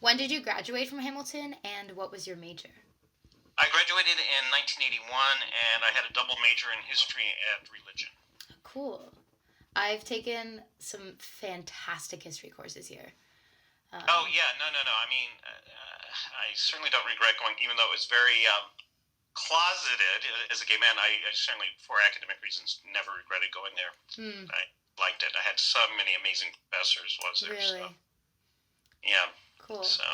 When did you graduate from Hamilton, and what was your major? I graduated in 1981, and I had a double major in history and religion. Cool. I've taken some fantastic history courses here. Oh yeah, no. I mean, I certainly don't regret going, even though it was very closeted as a gay man. I certainly, for academic reasons, never regretted going there. I liked it. I had so many amazing professors. Was there? Really? So, yeah. Cool. So.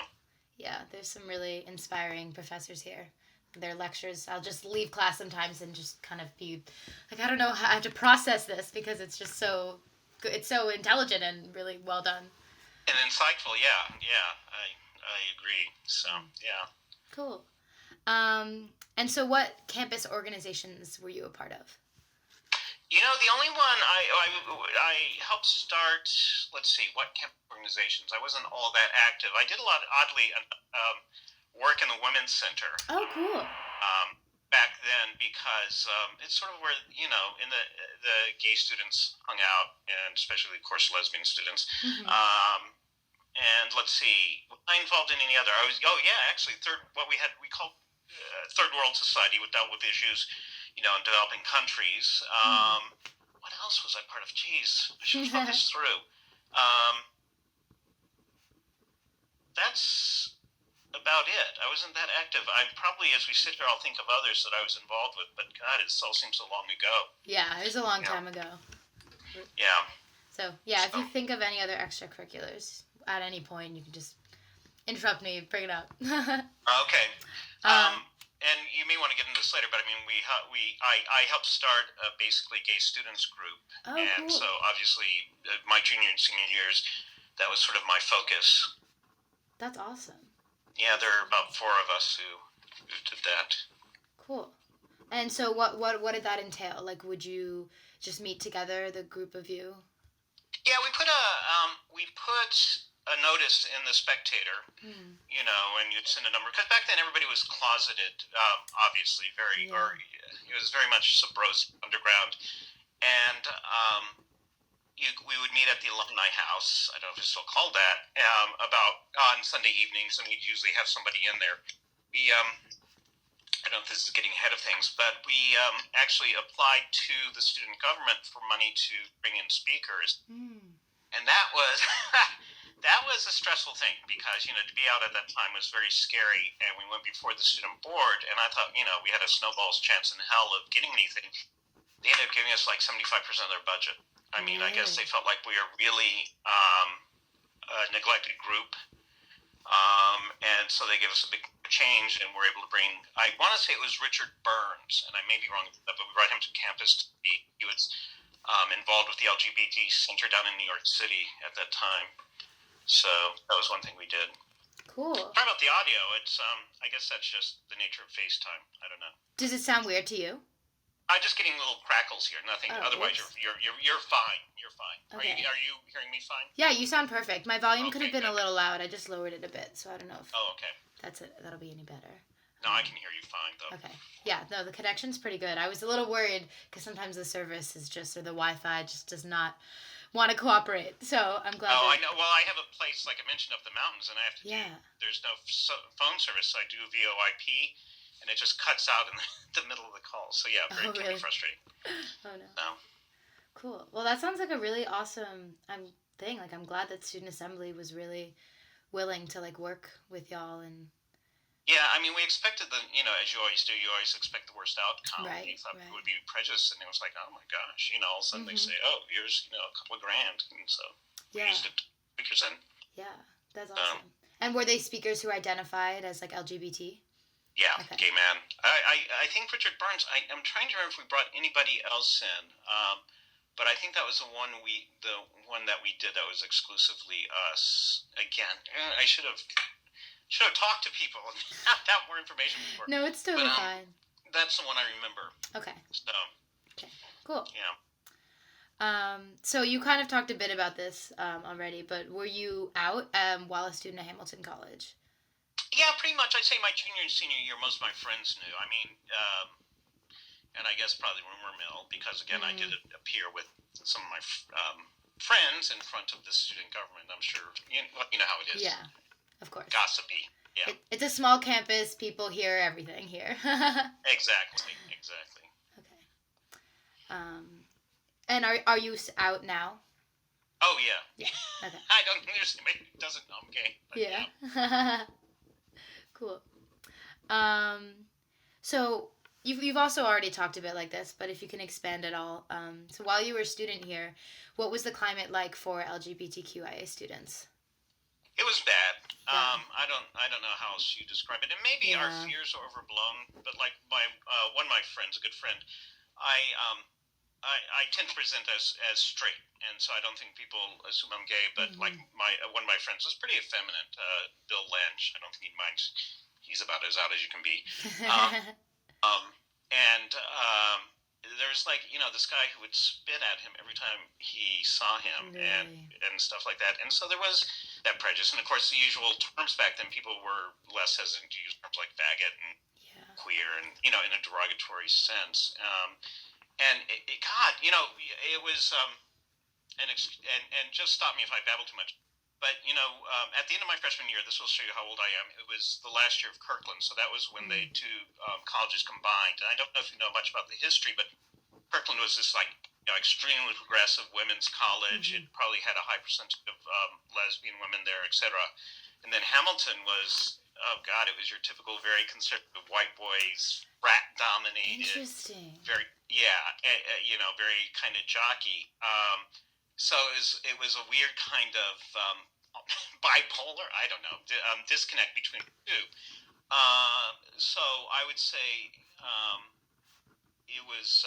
Yeah, there's some really inspiring professors here. Their lectures, I'll just leave class sometimes and just kind of be like, I don't know how I have to process this because it's just so good. It's so intelligent and really well done. And insightful, yeah. I agree. So, yeah. Cool. And so what campus organizations were you a part of? The only one I helped start. Let's see, what campus organizations? I wasn't all that active. I did a lot, oddly, work in the women's center. Oh, cool. Back then, because it's sort of where in the gay students hung out, and especially, of course, lesbian students. And let's see, was I involved in any other? Actually, we called Third World Society, which dealt with issues, in developing countries. What else was I part of? Jeez, I should thought this through. That's about it. I wasn't that active. I probably, as we sit here, I'll think of others that I was involved with, but God, it all seems so long ago. Yeah, it was a long time ago. Yeah. So, if you think of any other extracurriculars at any point, you can just interrupt me, bring it up. Okay. And you may want to get into this later, but I mean, I helped start a basically gay students group, and cool. So obviously my junior and senior years, that was sort of my focus. That's awesome. Yeah, there are about 4 of us who did that. Cool. And so what did that entail? Like, would you just meet together, the group of you? Yeah, we put a notice in the Spectator, and you'd send a number, because back then everybody was closeted, obviously, or it was very much subversive underground, and we would meet at the alumni house. I don't know if it's still called that. About on Sunday evenings, and we'd usually have somebody in there. I don't know if this is getting ahead of things, but we actually applied to the student government for money to bring in speakers, and that was that was a stressful thing, because to be out at that time was very scary, and we went before the student board, and I thought we had a snowball's chance in hell of getting anything. They ended up giving us like 75% of their budget. I mean, I guess they felt like we were really a neglected group, and so they gave us a big change, and we're able to bring, I want to say it was Richard Burns, and I may be wrong, but we brought him to campus. He was involved with the LGBT Center down in New York City at that time. So that was one thing we did. Cool. Sorry about the audio. It's I guess that's just the nature of FaceTime. I don't know. Does it sound weird to you? I'm just getting little crackles here. Nothing. Otherwise, whoops. you're fine. You're fine. Okay. Are you hearing me fine? Yeah, you sound perfect. My volume could have been good. a little loud. I just lowered it a bit, so I don't know if Okay. that'll be any better. No, I can hear you fine though. Okay. Yeah, no, the connection's pretty good. I was a little worried because sometimes the service is just, or the Wi-Fi just does not want to cooperate. So I'm glad. I know. Well, I have a place, like I mentioned, up the mountains, and I have to there's no phone service, so I do VoIP, and it just cuts out in the middle of the call. So yeah, very really? frustrating. Oh no. No. Cool. Well, that sounds like a really awesome thing. Like, I'm glad that Student Assembly was really willing to like work with y'all and. Yeah, I mean, we expected as you always do, you always expect the worst outcome. Right, You thought right. it would be prejudice, and it was like, oh my gosh, all of a sudden they say, oh, here's, a couple of grand, and so we used it 2%. Yeah, that's awesome. And were they speakers who identified as like LGBT? Yeah, Okay. gay man. I think Richard Burns, I'm trying to remember if we brought anybody else in, but I think that was the one that we did that was exclusively us. Again, I should have talked to people and have more information before. No, it's totally fine. That's the one I remember. Okay. So. Okay. Cool. Yeah. So you kind of talked a bit about this already, but were you out while a student at Hamilton College? Yeah, pretty much. I'd say my junior and senior year, most of my friends knew. I mean, and I guess probably rumor mill, because again, I did appear with some of my friends in front of the student government. I'm sure you know how it is. Yeah. Of course. gossipy. Yeah. It's a small campus. People hear everything here. Exactly. Exactly. Okay. And are you out now? Oh yeah. Yeah. Okay. I don't. There's anybody who doesn't know I'm gay. But Yeah. Cool. So you've also already talked a bit like this, but if you can expand at all. So while you were a student here, what was the climate like for LGBTQIA students? It was bad. Yeah. I don't know how else you describe it. And maybe our Yeah. fears are overblown. But like my one of my friends, a good friend, I I tend to present as straight, and so I don't think people assume I'm gay. But like Mm-hmm. my one of my friends was pretty effeminate, Bill Lynch. I don't think he minds. He's about as out as you can be. Um, um, and there's like this guy who would spit at him every time he saw him, Really? and stuff like that. And so there was that prejudice, and of course the usual terms back then. People were less hesitant to use terms like faggot and Yeah. queer, and in a derogatory sense. And God, it was and just stop me if I babble too much. But at the end of my freshman year, this will show you how old I am. It was the last year of Kirkland, so that was when they two colleges combined. And I don't know if you know much about the history, but Kirkland was this like extremely progressive women's college. Mm-hmm. It probably had a high percentage of lesbian women there, etc. And then Hamilton was, oh God, it was your typical very conservative white boys, rat dominated, Interesting. very very kind of jockey. So it was a weird kind of bipolar. I don't know disconnect between the two. So I would say it was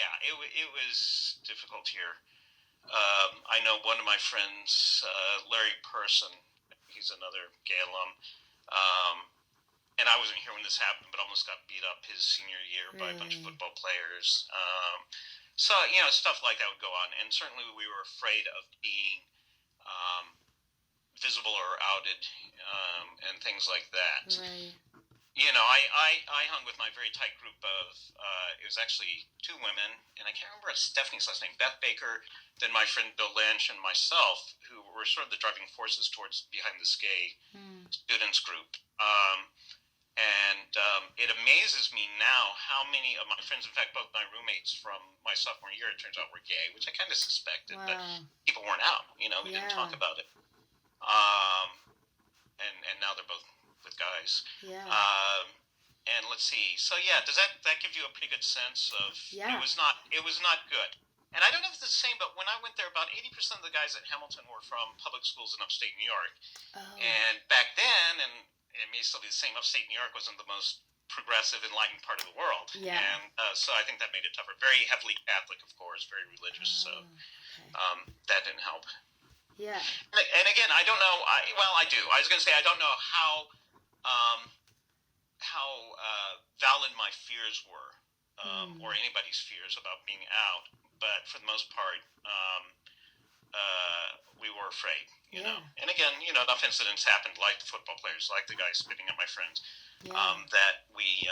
it was difficult here. I know one of my friends, Larry Person. He's another gay alum. And I wasn't here when this happened, but almost got beat up his senior year by a bunch of football players. So stuff like that would go on, and certainly we were afraid of being visible or outed, and things like that. Right. I hung with my very tight group of it was actually two women, and I can't remember Stephanie's last name, Beth Baker, then my friend Bill Lynch, and myself, who were sort of the driving forces towards Behind This Gay students group. And it amazes me now how many of my friends, in fact, both my roommates from my sophomore year, it turns out were gay, which I kind of suspected, but people weren't out. We didn't talk about it. And now they're both with guys. Yeah. And let's see. So yeah, does that give you a pretty good sense of it was not good. And I don't know if it's the same, but when I went there, about 80% of the guys at Hamilton were from public schools in upstate New York. Oh. And back then, and it may still be the same, upstate New York wasn't the most progressive, enlightened part of the world. Yeah. And so I think that made it tougher. Very heavily Catholic, of course, very religious. So that didn't help. Yeah. And again, I don't know. I do. I was going to say I don't know how valid my fears were, or anybody's fears about being out. But for the most part, we were afraid. You know. And again, enough incidents happened, like the football players, like the guy spitting at my friends, that we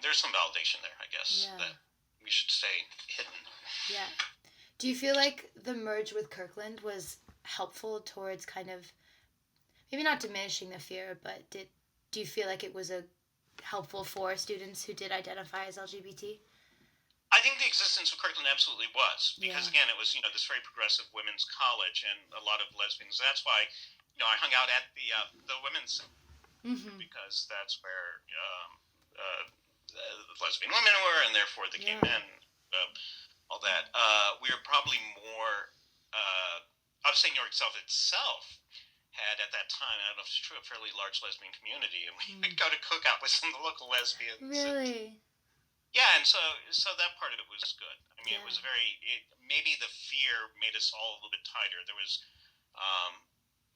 there's some validation there, I guess, that we should stay hidden. Yeah. Do you feel like the merge with Kirkland was helpful towards kind of maybe not diminishing the fear, but do you feel like it was helpful for students who did identify as LGBT? I think the existence of Kirkland absolutely was, because again, it was this very progressive women's college and a lot of lesbians. That's why I hung out at the women's because that's where the lesbian women were, and therefore the gay men. All that. We were probably more. Upstate New York itself had at that time, I don't know if it's true, a fairly large lesbian community, and we would go to cookout with some of the local lesbians. Really? And so that part of it was good. I mean, it was maybe the fear made us all a little bit tighter. There was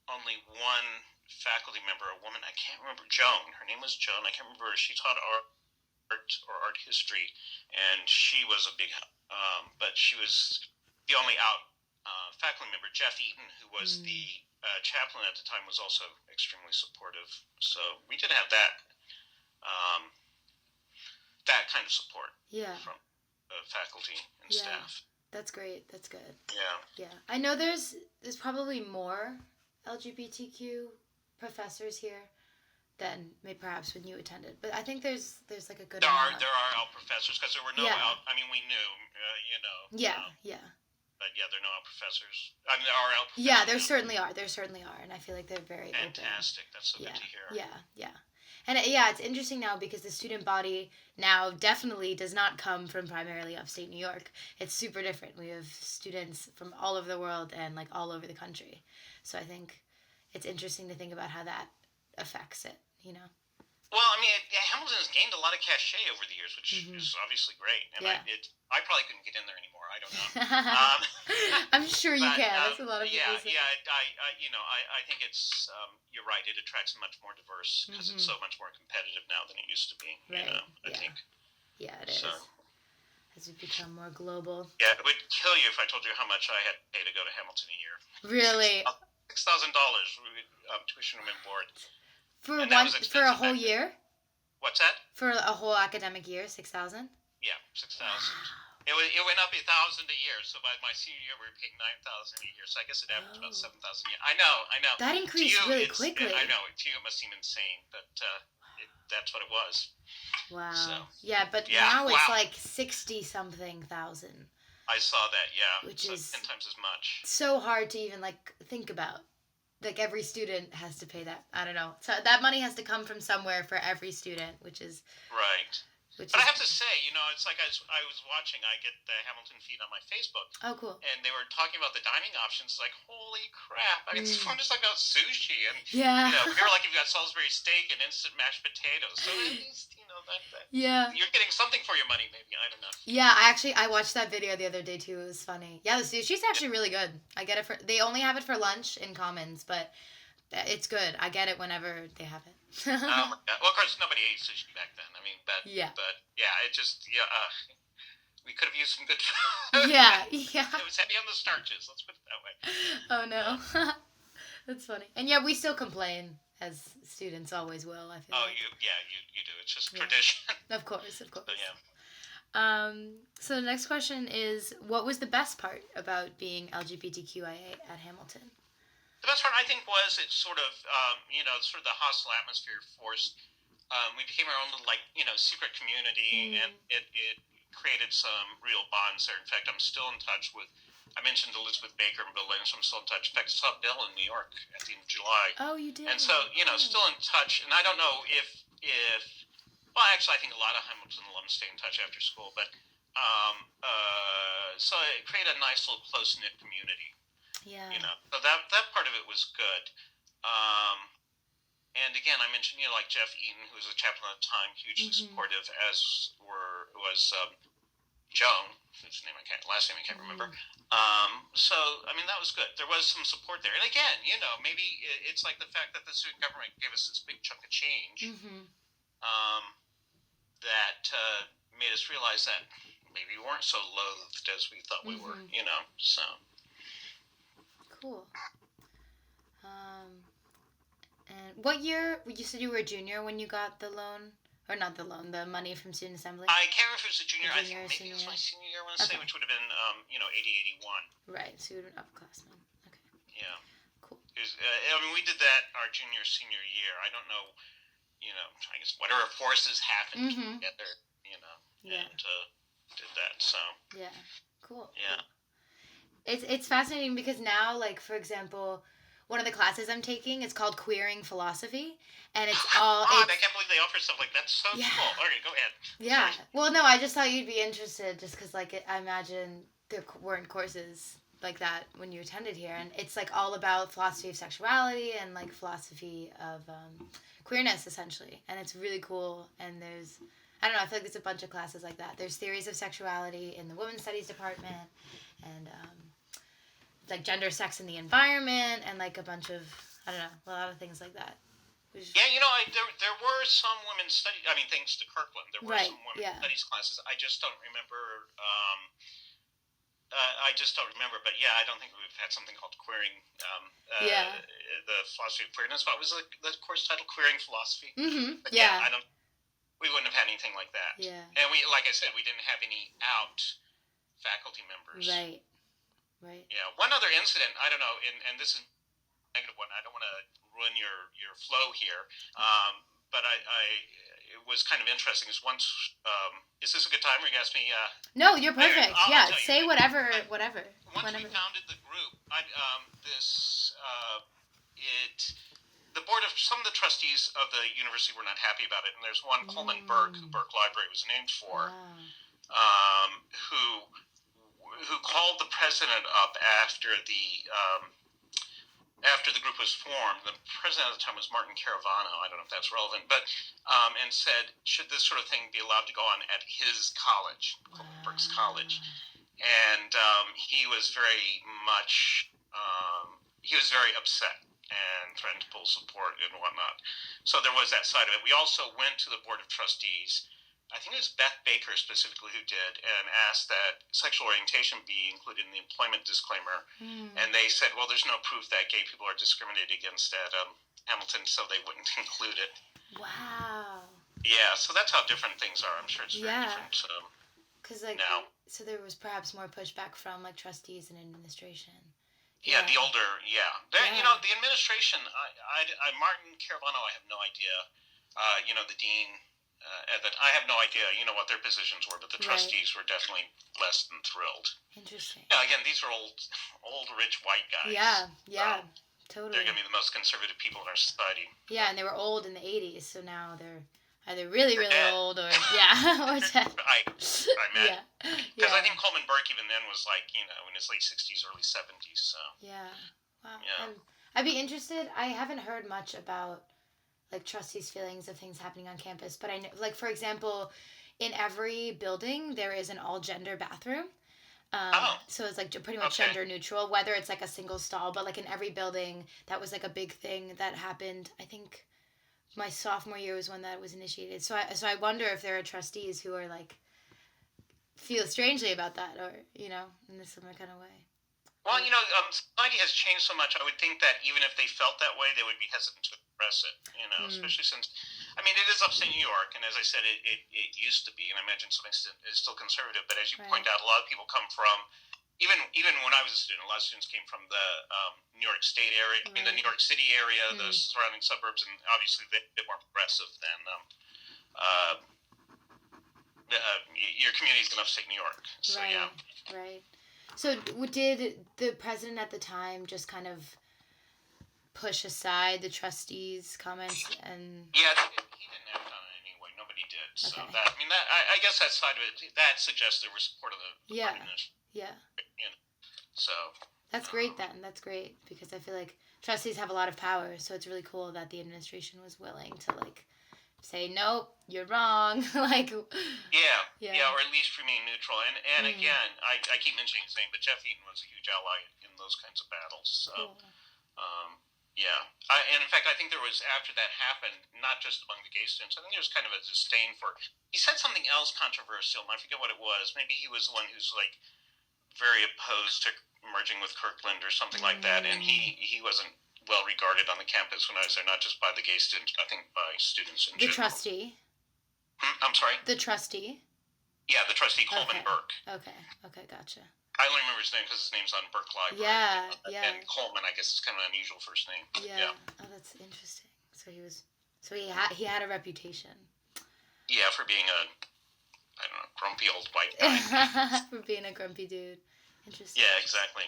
only one faculty member, a woman, I can't remember, Joan. Her name was Joan. I can't remember. She taught art history, and she was a big help. But she was the only out faculty member. Jeff Eaton, who was the chaplain at the time, was also extremely supportive. So we did have that that kind of support from faculty and staff. That's great. That's good. Yeah. I know there's probably more LGBTQ professors here than maybe perhaps when you attended. But I think there's like a good There are amount. out professors because there were no Yeah. out. I mean, we knew, Yeah, yeah. But yeah, there are no out professors. I mean, there are out professors. Yeah, there certainly are. There certainly are, and I feel like they're very fantastic. open. That's so Yeah, good to hear. yeah. And it's interesting now because the student body now definitely does not come from primarily upstate New York. It's super different. We have students from all over the world and like all over the country. So I think it's interesting to think about how that affects it, you know? Well, I mean, Hamilton has gained a lot of cachet over the years, which is obviously great. And I probably couldn't get in there anymore. I don't know. I'm sure you can. That's a lot of people say. I think it's you're right. It attracts much more diverse because it's so much more competitive now than it used to be. Right. I think. Yeah, it is. As we become more global. Yeah, it would kill you if I told you how much I had to pay to go to Hamilton a year. Really? $6,000 tuition and board. For a whole year? What's that? For a whole academic year, 6,000? Yeah, 6,000. It went up 1,000 a year. So by my senior year, we were paying 9,000 a year. So I guess it averaged about 7,000 a year. I know. That increased really quickly. I know. To you, it must seem insane, but that's what it was. Wow. So, yeah, but now it's like 60-something thousand. I saw that. Yeah, which is 10 times as much. So hard to even like think about. Like every student has to pay that. I don't know. So that money has to come from somewhere for every student, which is right. But I have to say, it's like I was watching. I get the Hamilton feed on my Facebook. Oh, cool. And they were talking about the dining options. Like, holy crap! I mean, someone just talking about sushi, and we were like, you've got Salisbury steak and instant mashed potatoes. So at least, you're getting something for your money. Maybe, I don't know. Yeah, I watched that video the other day too. It was funny. Yeah, the sushi's actually really good. I get it they only have it for lunch in Commons, but it's good. I get it whenever they have it. Oh my God. Well, of course, nobody ate sushi back then. I mean, but it just we could have used some good food. Yeah. It was heavy on the starches. Let's put it that way. Oh no, that's funny. And yeah, we still complain as students always will. I feel. Oh, you do. It's just tradition. Of course. But, yeah. So the next question is, what was the best part about being LGBTQIA at Hamilton? The best part, I think, was it sort of, sort of the hostile atmosphere forced. We became our own little, secret community, and it created some real bonds there. In fact, I'm still in touch with, I mentioned Elizabeth Baker and Bill Lynch. I'm still in touch. In fact, I saw Bill in New York at the end of July. Oh, you did? And so, still in touch. And I don't know if well, actually, I think a lot of Hamilton alums stay in touch after school. But so it created a nice little close-knit community. Yeah. So that part of it was good. And again, I mentioned, like Jeff Eaton, who was a chaplain at the time, hugely supportive, as was Joan, whose last name I can't remember. So, I mean, that was good. There was some support there. And again, maybe it's like the fact that the student government gave us this big chunk of change that made us realize that maybe we weren't so loathed as we thought we were, so. Cool. And what year? You said you were a junior when you got the loan, or not the loan, the money from Student Assembly. I can't remember if it was a junior. I think maybe it was my senior year. I want to say, which would have been 80, 81. Right. So you were an upperclassman. Okay. Yeah. Cool. We did that our senior year. I don't know. I guess whatever forces happened together. And did that. So. Yeah. Cool. Yeah. It's fascinating because now, like, for example, one of the classes I'm taking is called Queering Philosophy, and it's all. I can't believe they offer stuff like that. So cool. Okay, go ahead. Yeah. Sorry. Well, no, I just thought you'd be interested, just because, like, I imagine there weren't courses like that when you attended here, and it's like all about philosophy of sexuality and like philosophy of queerness, essentially, and it's really cool. And there's. I don't know, I feel like there's a bunch of classes like that. There's theories of sexuality in the women's studies department, and like gender, sex, and the environment, and like a bunch of, I don't know, a lot of things like that. Yeah, there were some women's studies, thanks to Kirkland, there were some women's studies classes. I just don't remember, but yeah, I don't think we've had something called Queering, the philosophy of queerness. What was the course title? Queering Philosophy? But we wouldn't have had anything like that. Yeah. And we, like I said, we didn't have any out faculty members. Right. Yeah. One other incident, I don't know, and this is negative one. I don't want to ruin your flow here. But it was kind of interesting. Is once, is this a good time? Or you ask me? No, you're perfect. I'll tell say you. whatever. Once we founded the group, the board of some of the trustees of the university were not happy about it, and there's one Coleman Burke, who Burke Library was named for, who called the president up after the group was formed. The president at the time was Martin Caravano. I don't know if that's relevant, but and said, should this sort of thing be allowed to go on at his college, Coleman Burke's college? And he was very upset and threatened to pull support and whatnot. So there was that side of it. We also went to the board of trustees. I think it was Beth Baker specifically who did, and asked that sexual orientation be included in the employment disclaimer. And they said, well, there's no proof that gay people are discriminated against at Hamilton, so they wouldn't include it. Wow. Yeah, so that's how different things are. I'm sure it's very different. So, so there was perhaps more pushback from trustees and administration. Yeah, the older, the administration, Martin Caravano, I have no idea, the dean, I have no idea, what their positions were, but the trustees were definitely less than thrilled. Interesting. Yeah, again, these are old, rich white guys. Yeah, totally. They're going to be the most conservative people in our society. Yeah, and they were old in the 80s, so now they're either really old or, or dead. I met. Because I think Coleman Burke even then was in his late 60s, early 70s, so. Yeah. Wow. Yeah. I'd be interested. I haven't heard much about, trustees' feelings of things happening on campus, but I know, for example, in every building, there is an all-gender bathroom. So it's pretty much gender neutral, whether it's a single stall, but in every building, that was a big thing that happened, I think. My sophomore year was when that was initiated. So I wonder if there are trustees who are feel strangely about that, or in this similar kind of way. Well, society has changed so much. I would think that even if they felt that way, they would be hesitant to express it. Especially since, it is upstate New York, and as I said, it used to be, and I imagine to some extent it's still conservative. But as you point out, a lot of people come from. Even when I was a student, a lot of students came from the New York State area, the New York City area, the surrounding suburbs, and obviously a bit more progressive than your communities in upstate New York. So, Right. So did the president at the time just kind of push aside the trustees' comments and? Yeah, he didn't act on it anyway. Nobody did. So I guess that side of it, that suggests there was support of the administration. Yeah. So. That's great then. That's great, because I feel like trustees have a lot of power, so it's really cool that the administration was willing to say, nope, you're wrong. Or at least remain neutral. And again, I keep mentioning his name, but Jeff Eaton was a huge ally in those kinds of battles. So, cool. And in fact, I think there was, after that happened, not just among the gay students, I think there was kind of a disdain for, he said something else controversial, and I forget what it was. Maybe he was the one who's very opposed to merging with Kirkland or something like that, and he wasn't well regarded on the campus when I was there, not just by the gay students, but I think by students in general. The trustee? I'm sorry? The trustee? Yeah, the trustee, Coleman Burke. Okay, gotcha. I only remember his name because his name's on Burke Library. Yeah. And Coleman, I guess, is kind of an unusual first name. Yeah. Oh, that's interesting. So he had a reputation. Yeah, for being grumpy old white guy. For being a grumpy dude. Interesting. Yeah, exactly.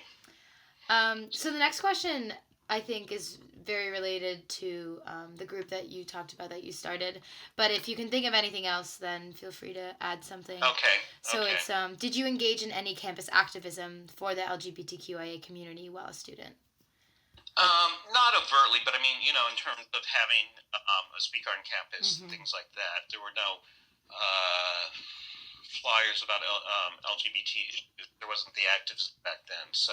So the next question, I think, is very related to the group that you talked about, that you started. But if you can think of anything else, then feel free to add something. Okay. So it's, did you engage in any campus activism for the LGBTQIA community while a student? Not overtly, but in terms of having a speaker on campus and things like that, there were no flyers about LGBT. There wasn't the actives back then, so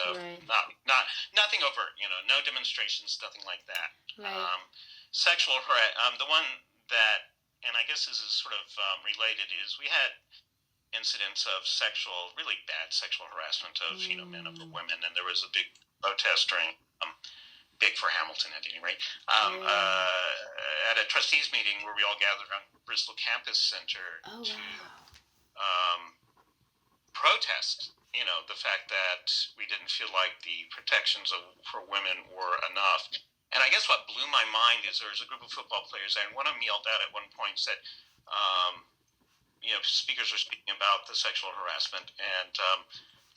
nothing overt. No demonstrations, nothing like that. Right. Sexual harassment. The one that, and I guess this is sort of related, is we had incidents of really bad sexual harassment of men over women, and there was a big protest during. Big for Hamilton, at any rate, at a trustees meeting where we all gathered around Bristol Campus Center to protest, the fact that we didn't feel like the protections for women were enough. And I guess what blew my mind is there was a group of football players, and one of them yelled out at one point, said, speakers were speaking about the sexual harassment, and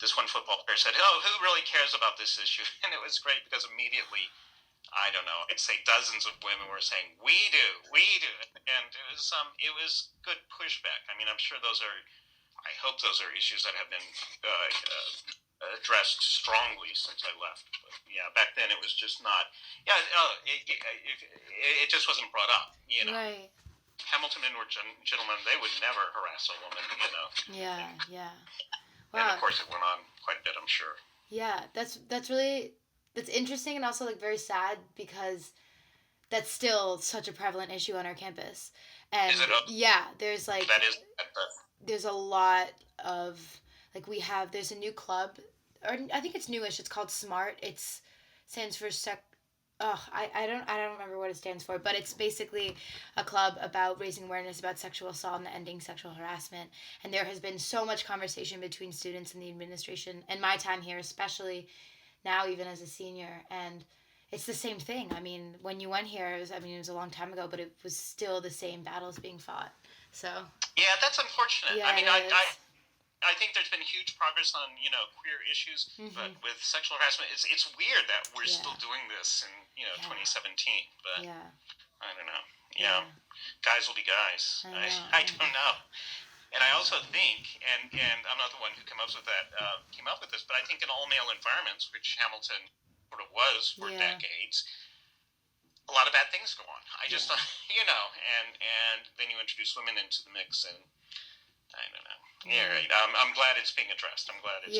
this one football player said, "Oh, who really cares about this issue?" And it was great because immediately, I don't know, I'd say dozens of women were saying, "We do," and it was good pushback. I mean, I'm sure I hope those are issues that have been addressed strongly since I left. But yeah, back then it was just not. Yeah, it just wasn't brought up. Right. Hamilton men were gentlemen; they would never harass a woman. Yeah. Yeah. And Wow. of course, it went on quite a bit, I'm sure. Yeah. That's interesting and also like very sad because that's still such a prevalent issue on our campus. And Is it? yeah, there's like That is. there's a lot of like there's a new club, or I think it's newish. It's called Smart. It's stands for I don't remember what it stands for, but it's basically a club about raising awareness about sexual assault and ending sexual harassment. And there has been so much conversation between students and the administration, and my time here especially now, even as a senior. And it's the same thing. I mean, when you went here, it was a long time ago, but it was still the same battles being fought. So yeah, that's unfortunate. yeah, I mean, it is. I think there's been huge progress on queer issues, but with sexual harassment, it's weird that we're still doing this in 2017. But Yeah. I don't know. Yeah, guys will be guys. I I don't know. And I also think, and I'm not the one who came up with this, but I think in all male environments, which Hamilton sort of was for decades, a lot of bad things go on. I just, and then you introduce women into the mix, and I don't know. Yeah, right. I'm glad it's being addressed. I'm glad it's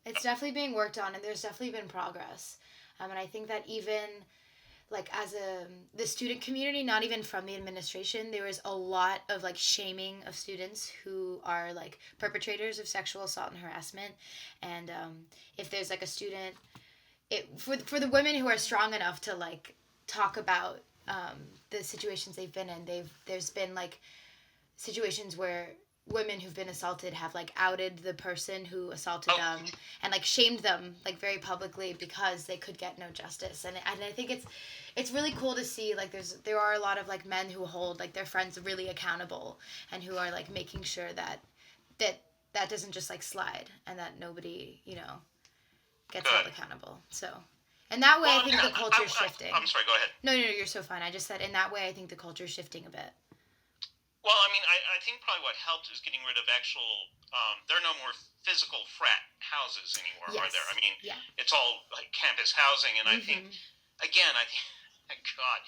it's definitely being worked on, and there's definitely been progress. And I think that even like as the student community, not even from the administration, there was a lot of like shaming of students who are like perpetrators of sexual assault and harassment. And if there's like a student, for the women who are strong enough to like talk about the situations they've been in, there's been like situations where women who've been assaulted have like outed the person who assaulted them and like shamed them like very publicly because they could get no justice. And I think it's really cool to see like there are a lot of like men who hold like their friends really accountable and who are like making sure that doesn't just like slide and that nobody gets held accountable. So in that way, I think the culture's shifting. I'm sorry, go ahead. No, you're so fine. I just said in that way, I think the culture's shifting a bit. Well, I mean, I think probably what helped is getting rid of actual. There are no more physical frat houses anymore, are there? I mean, it's all like campus housing, and I think, again, God,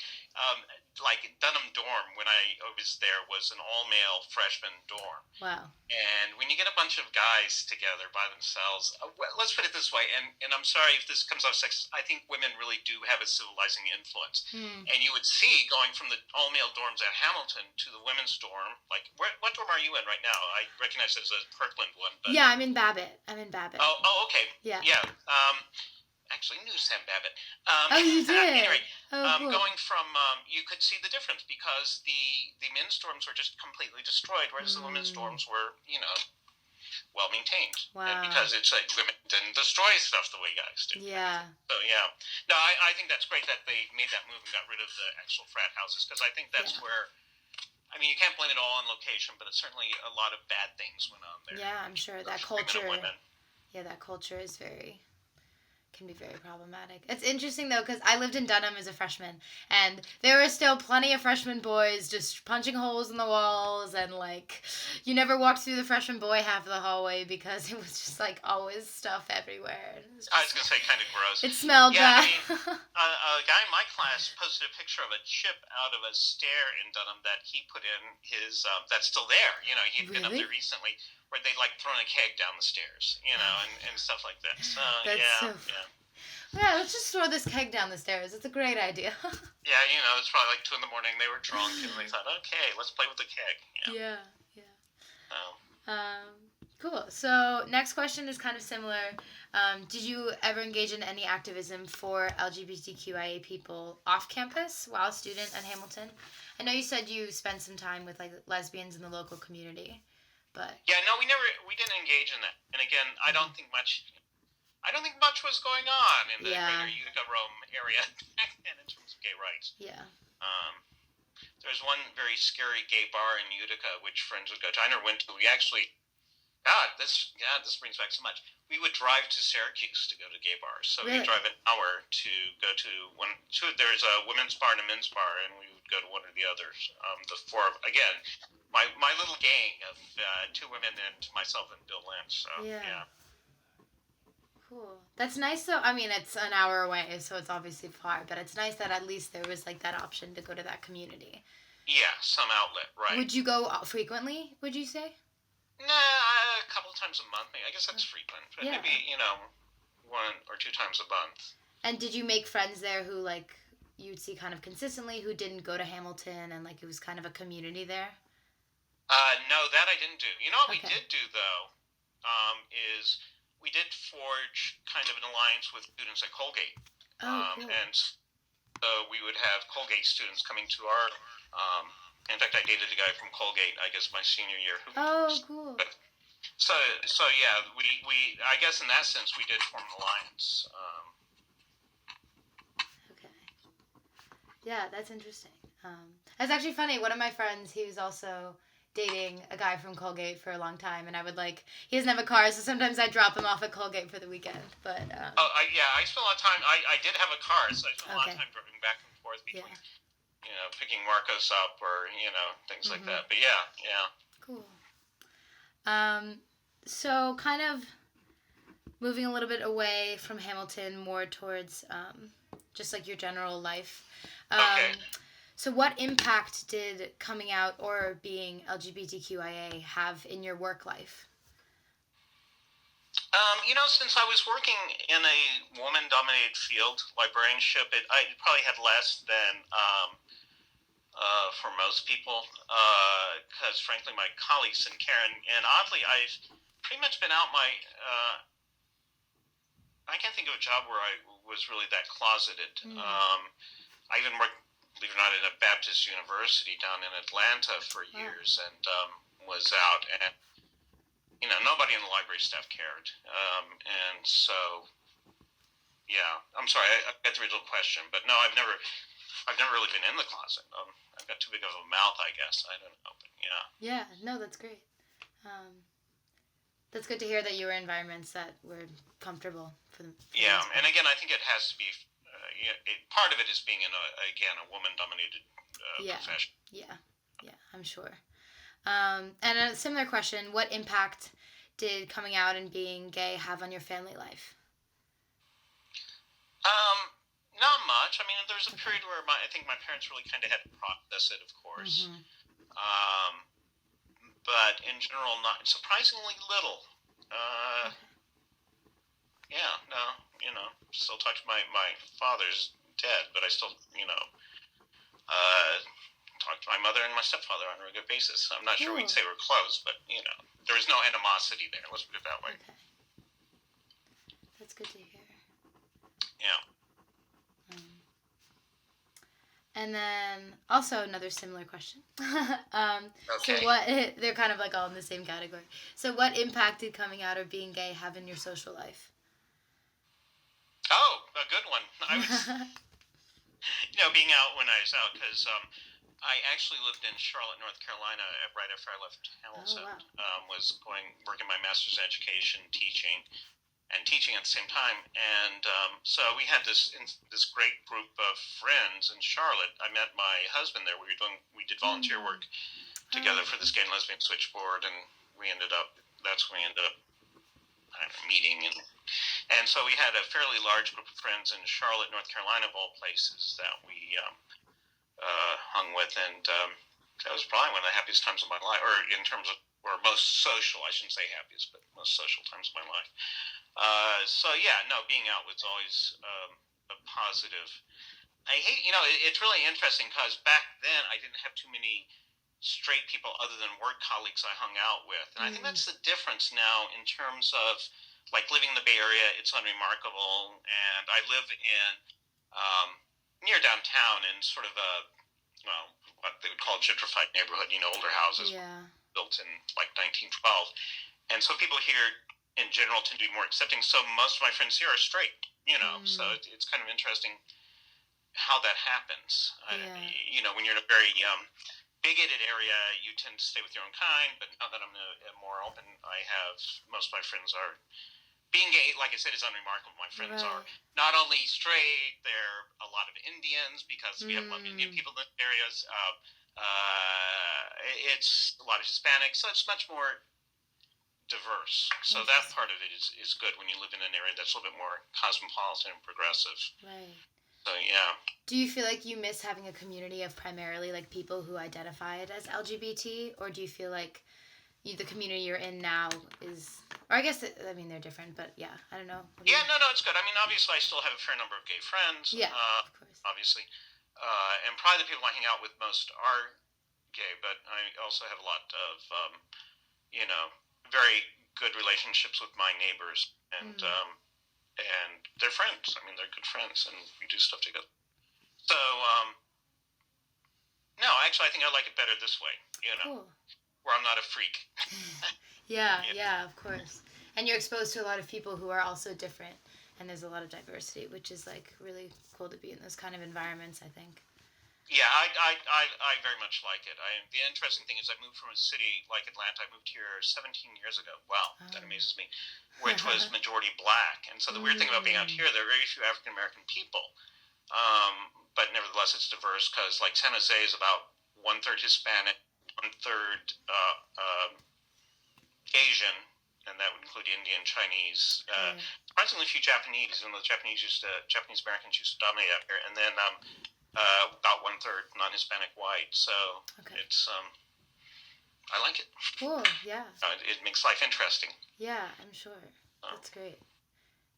like Dunham dorm when I was there was an all-male freshman dorm. Wow. And when you get a bunch of guys together by themselves, let's put it this way, and I'm sorry if this comes off sexist, I think women really do have a civilizing influence. And you would see going from the all-male dorms at Hamilton to the women's dorm, like, what dorm are you in right now? I recognize there's a Kirkland one. But... Yeah, I'm in Babbitt. Oh, okay. Yeah. Yeah. Actually knew Sam Babbitt. You did? Anyway, cool. going from, you could see the difference because the men's dorms were just completely destroyed, whereas the women's dorms were, well maintained. Wow. And because it's like women didn't destroy stuff the way guys do. Yeah. So yeah, no, I think that's great that they made that move and got rid of the actual frat houses because I think that's where. I mean, you can't blame it all on location, but it's certainly a lot of bad things went on there. Yeah, I'm sure that culture. Yeah, that culture can be very problematic. It's interesting though because I lived in Dunham as a freshman, and there were still plenty of freshman boys just punching holes in the walls, and like you never walked through the freshman boy half of the hallway because it was just like always stuff everywhere. I was gonna say kind of gross. It smelled bad. I mean, a guy in my class posted a picture of a chip out of a stair in Dunham that he put in his. That's still there. He'd been up there recently. Where they'd like thrown a keg down the stairs, and stuff like that. So, yeah, let's just throw this keg down the stairs. It's a great idea. Yeah, it's probably like 2 a.m. They were drunk, and they thought, okay, let's play with the keg. Yeah. Cool. So next question is kind of similar. Did you ever engage in any activism for LGBTQIA people off campus while a student at Hamilton? I know you said you spent some time with like lesbians in the local community. But yeah, no, we didn't engage in that. And again, I don't think much was going on in the greater Utica Rome area back then in terms gay rights. Yeah. Um, there's one very scary gay bar in Utica, which friends would go to. I never went to. We actually, this brings back so much. We would drive to Syracuse to go to gay bars. So Really? we drive an hour to go to one. There's a women's bar and a men's bar, and we would go to one or the others. The four again, my little gang of two women and myself and Bill Lynch. So yeah. Cool. That's nice though. I mean, it's an hour away, so it's obviously far, but it's nice that at least there was like that option to go to that community. Yeah, some outlet, right. Would you go frequently, would you say? Nah, a couple of times a month. I guess that's frequent. But maybe, 1 or 2 times a month. And did you make friends there who like you'd see kind of consistently who didn't go to Hamilton and like it was kind of a community there? No, that I didn't do. You know what we did do though, is we did forge kind of an alliance with students at Colgate. Cool. And so we would have Colgate students coming to our. In fact, I dated a guy from Colgate, I guess, my senior year. Cool. So yeah, we I guess in that sense we did form an alliance. Okay. Yeah, that's interesting. That's actually funny. One of my friends, he was also dating a guy from Colgate for a long time, and I would he doesn't have a car, so sometimes I'd drop him off at Colgate for the weekend. But I spent a lot of time. I did have a car, so I spent a lot of time driving back and forth between, picking Marcos up or things like that. But yeah. Cool. So kind of moving a little bit away from Hamilton, more towards just like your general life. Okay. So what impact did coming out or being LGBTQIA have in your work life? Since I was working in a woman-dominated field, librarianship, I probably had less than for most people, because frankly, my colleagues and Karen, and oddly, I've pretty much been out I can't think of a job where I was really that closeted. I even worked, believe it or not, at a Baptist university down in Atlanta for years, and was out, and nobody in the library staff cared, and so yeah. I'm sorry, I got the original question, but no, I've never really been in the closet. I've got too big of a mouth, I guess. I don't know, but yeah. Yeah, no, that's great. That's good to hear that you were in environments that were comfortable for them. Yeah, and again, I think it has to be. Part of it is being in a woman-dominated profession. Yeah, I'm sure. And a similar question: what impact did coming out and being gay have on your family life? Not much. I mean, there was a period where I think my parents really kind of had to process it, of course. But in general, not surprisingly little. Yeah, no, still talk to my father's dead, but I still, talk to my mother and my stepfather on a regular basis. I'm not sure we'd say we're close, but, there was no animosity there. Let's put it that way. Okay. That's good to hear. Yeah. And then also another similar question. Okay. So they're kind of like all in the same category. So what impact did coming out or being gay have in your social life? Oh, a good one. I was, being out when I was out, because I actually lived in Charlotte, North Carolina right after I left Hamilton. Oh, wow. Was working my master's in education, teaching at the same time. And so we had this great group of friends in Charlotte. I met my husband there. We did volunteer work together for this gay and lesbian switchboard, and that's when we ended up meeting. And so we had a fairly large group of friends in Charlotte, North Carolina, of all places, that we hung with. And that was probably one of the happiest times of my life, or most social, I shouldn't say happiest, but most social times of my life. So yeah, no, being out was always a positive. I hate, it's really interesting because back then I didn't have too many straight people other than work colleagues I hung out with. And I think that's the difference now in terms of like living in the Bay Area. It's unremarkable. And I live in near downtown in sort of what they would call a gentrified neighborhood, older houses built in like 1912. And so people here in general tend to be more accepting. So most of my friends here are straight, so it's kind of interesting how that happens. Yeah. When you're in a very bigoted area, you tend to stay with your own kind. But now that I'm more open, I have most of my friends are being gay. Like I said, is unremarkable. My friends are Right. not only straight; they're a lot of Indians because we have a lot of Indian Mm. people in the areas. It's a lot of Hispanics, so it's much more diverse. So that Interesting. part of it is good when you live in an area that's a little bit more cosmopolitan and progressive. Right. So yeah. Do you feel like you miss having a community of primarily like people who identified as LGBT, or do you feel like the community you're in now is, or I guess I mean they're different, but yeah, I don't know. What do you? Yeah, no, it's good. I mean, obviously, I still have a fair number of gay friends, Yeah, of course. obviously. And probably the people I hang out with most are gay, but I also have a lot of, you know, very good relationships with my neighbors, Mm. and they're friends. I mean, they're good friends, and we do stuff together. So, no, actually, I think I like it better this way, Cool. where I'm not a freak. Yeah, Yeah. yeah, of course. And you're exposed to a lot of people who are also different, and there's a lot of diversity, which is like really cool to be in those kind of environments, I think. Yeah, I very much like it. The interesting thing is I moved from a city like Atlanta. I moved here 17 years ago. Wow, that amazes me. Which was majority black. And so the weird thing about being out Mm. here, there are very few African American people. But nevertheless, it's diverse because like San Jose is about one third Hispanic, one third Asian, and that would include Indian, Chinese, Right. surprisingly few Japanese, and the Japanese Americans used to dominate out here, and then about one third non-Hispanic white. So Okay. it's I like it. Cool. Yeah. It makes life interesting. Yeah, I'm sure. So, That's great.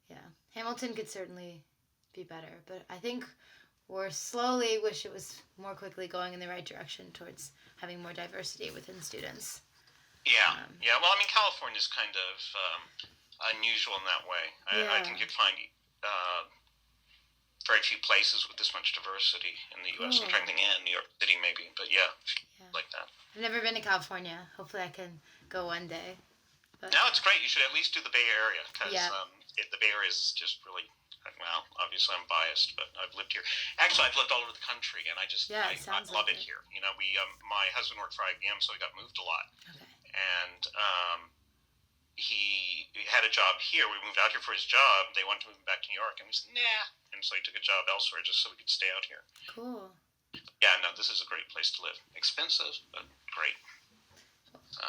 Yeah. Hamilton could certainly be better, but I think we're slowly wish it was more quickly going in the right direction towards having more diversity within students. yeah, Um, yeah. Well, I mean, California is kind of unusual in that way. I yeah. think you'd find very few places with this much diversity in the U.S. I'm Cool. trying to think, New York City maybe, but yeah, Yeah. like that. I've never been to California. Hopefully, I can go one day. But No, it's great. You should at least do the Bay Area because yeah. the Bay Area is just really. Well, obviously I'm biased, but I've lived here. Actually, I've lived all over the country, and Yeah, it I sounds love like it it. here. We my husband worked for IBM, so he got moved a lot, Okay. and he had a job here. We moved out here for his job. They wanted to move him back to New York, and we said nah, and so he took a job elsewhere just so we could stay out here. Cool. Yeah, no, this is a great place to live. Expensive, but great. So.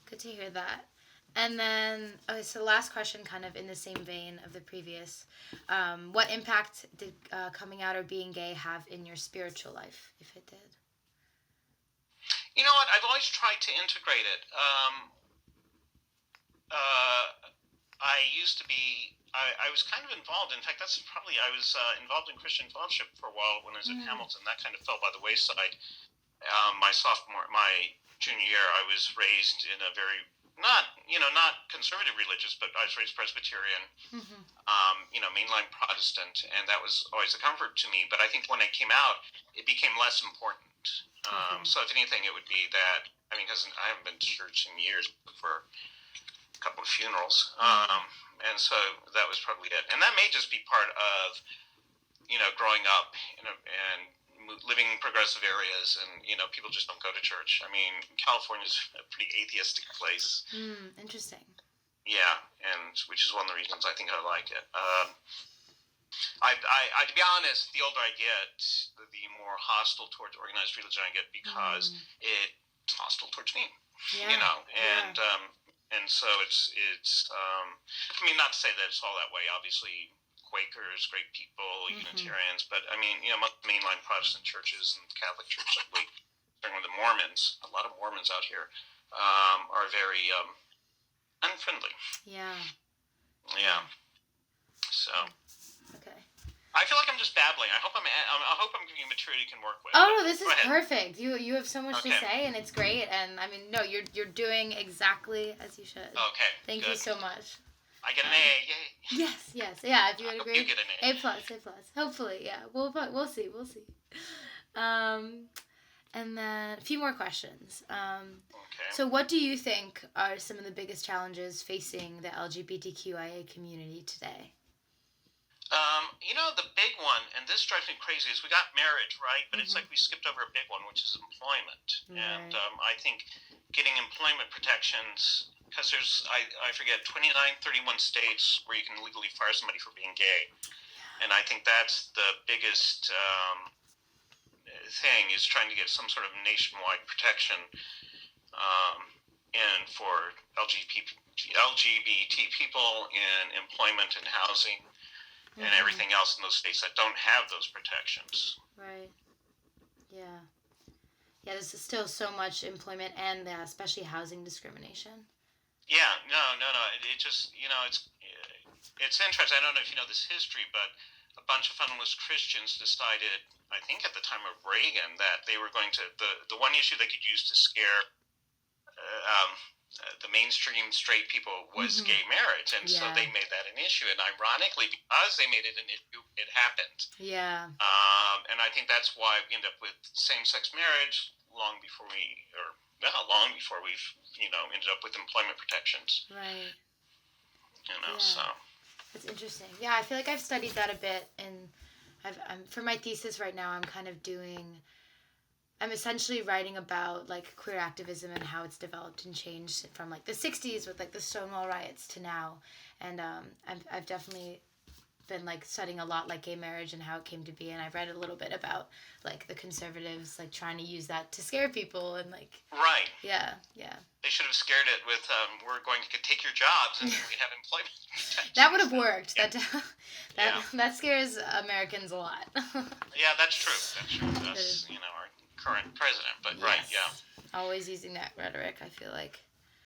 Good to hear that. And then, okay, so last question, kind of in the same vein of the previous. What impact did coming out or being gay have in your spiritual life, if it did? You know what? I've always tried to integrate it. I used to be. I was kind of involved. In fact, that's probably I was involved in Christian fellowship for a while when I was at Mm. Hamilton. That kind of fell by the wayside. My junior year, I was raised in a very not conservative religious, but I was raised Presbyterian, Mm-hmm. mainline Protestant, and that was always a comfort to me. But I think when I came out, it became less important. Okay. So if anything, it would be that. I mean, because I haven't been to church in years for a couple of funerals, and so that was probably it. And that may just be part of growing up and living in progressive areas, and people just don't go to church. I mean, California's a pretty atheistic place. Interesting. Yeah, and which is one of the reasons I think I like it. To be honest, the older I get, the more hostile towards organized religion I get because it's hostile towards me. Yeah. And so it's. I mean, not to say that it's all that way. Obviously, Quakers, great people, Unitarians, but I mean, most mainline Protestant churches and Catholic Church, like certainly the Mormons, a lot of Mormons out here, are very unfriendly. Yeah. Yeah. So. Okay. I feel like I'm just babbling. I hope I'm giving you material you can work with. Oh no, this is perfect. You have so much to say, and it's great. And I mean, no, you're doing exactly as you should. Okay. Thank you so much. I get an A, yay. Yes, yeah. If you would agree, you get an A. A plus. Hopefully, yeah. We'll see. And then a few more questions. Okay. So, what do you think are some of the biggest challenges facing the LGBTQIA community today? The big one, and this drives me crazy, is we got marriage, right? But it's Mm-hmm. like we skipped over a big one, which is employment. And Right. I think getting employment protections, because I forget, 29, 31 states where you can legally fire somebody for being gay. And I think that's the biggest thing, is trying to get some sort of nationwide protection and for LGBT people in employment and housing and Mm-hmm. everything else in those states that don't have those protections. Right. Yeah. Yeah, there's still so much employment and especially housing discrimination. Yeah, no. It just it's interesting. I don't know if you know this history, but a bunch of fundamentalist Christians decided, I think at the time of Reagan, that they were going to the one issue they could use to scare the mainstream straight people was Mm-hmm. gay marriage, and so Yeah. they made that an issue. And ironically, because they made it an issue, it happened. Yeah. And I think that's why we end up with same-sex marriage long before long before we've ended up with employment protections. Right. So Yeah. That's interesting. Yeah, I feel like I've studied that a bit, and I'm for my thesis right now. I'm essentially writing about like queer activism and how it's developed and changed from like the '60s with like the Stonewall riots to now, and I've definitely been like studying a lot like gay marriage and how it came to be, and I've read a little bit about like the conservatives like trying to use that to scare people and like right. yeah. They should have scared it with we're going to take your jobs and we'd have employment protections. That would have worked. Yeah. That scares Americans a lot. Yeah, that's true. That's our current president. But yes. Right, yeah. Always using that rhetoric, I feel like.